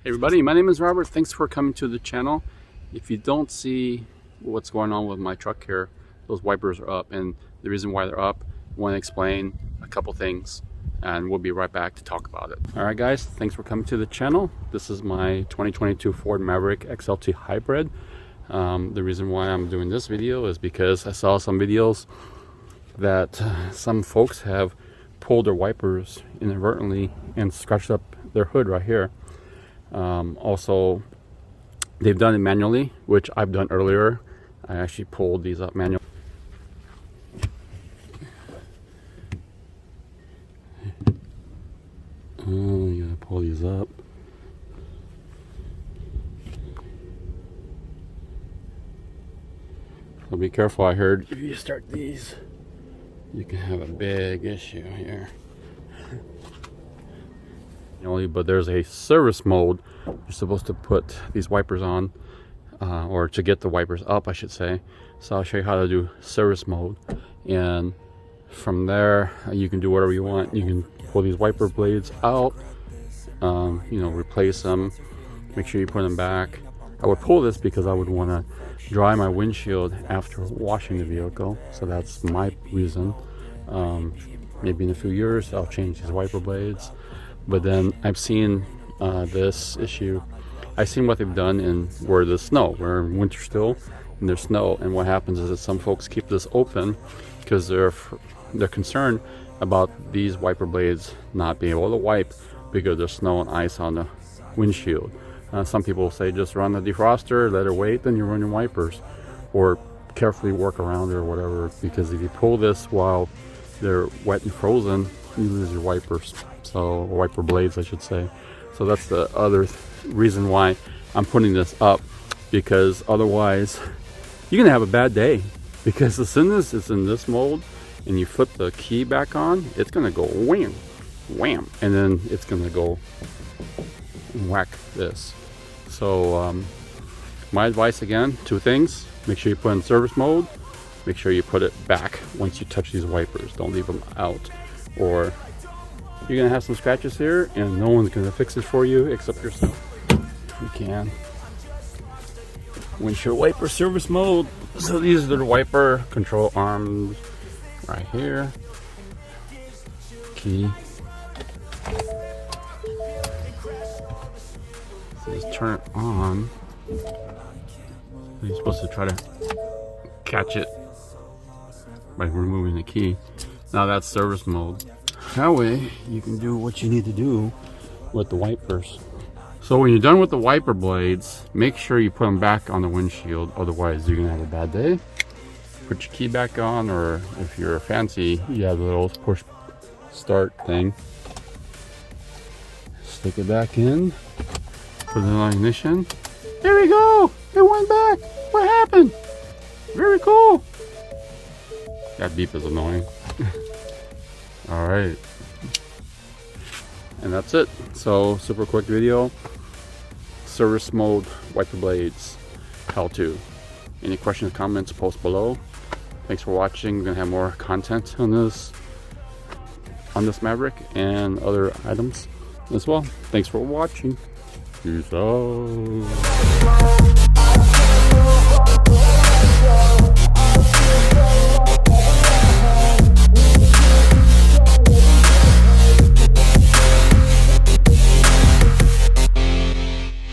Hey everybody, my name is Robert. Thanks for coming to the channel. If you don't see what's going on with my truck here, those wipers are up, and the reason why they're up, I want to explain a couple things, and we'll be right back to talk about it. Alright guys, thanks for coming to the channel. This is my 2022 Ford Maverick XLT Hybrid. The reason why I'm doing this video is because I saw some videos that some folks have pulled their wipers inadvertently and scratched up their hood right here. Also, they've done it manually, which I've done earlier. I actually pulled these up manually. Oh, you gotta pull these up. So be careful. I heard if you start these, you can have a big issue here. But there's a service mode you're supposed to put these wipers on, or to get the wipers up, I should say. So I'll show you how to do service mode, and from there you can do whatever you want. You can pull these wiper blades out, replace them, make sure you put them back. I would pull this because I would want to dry my windshield after washing the vehicle, so that's my reason. Maybe in a few years I'll change these wiper blades. But then I've seen this issue. I've seen what they've done in where there's snow. We're in winter still, and there's snow. And what happens is that some folks keep this open because they're concerned about these wiper blades not being able to wipe because there's snow and ice on the windshield. Some people say just run the defroster, let it wait, then you run your wipers, or carefully work around it or whatever. Because if you pull this while they're wet and frozen, you lose your wipers. So wiper blades, I should say. So that's the other reason why I'm putting this up, because otherwise you're gonna have a bad day. Because as soon as it's in this mode and you flip the key back on, it's gonna go wham, wham, and then it's gonna go whack this. So my advice again, two things: make sure you put in service mode, make sure you put it back once you touch these wipers. Don't leave them out, or you're gonna have some scratches here and no one's gonna fix it for you except yourself. You can. Windshield wiper service mode. So these are the wiper control arms right here. Key. So just turn it on. You're supposed to try to catch it by removing the key. Now that's service mode. That way you can do what you need to do with the wipers. So when you're done with the wiper blades, make sure you put them back on the windshield, otherwise you're gonna have a bad day. Put your key back on, or if you're fancy, you have a little push start thing. Stick it back in, put it on ignition. There we go! It went back! What happened? Very cool! That beep is annoying. Alright, and that's it. So super quick video, service mode, wiper blades, how to. Any questions, comments, post below. Thanks for watching. We're gonna have more content on this Maverick and other items as well. Thanks for watching. Peace out.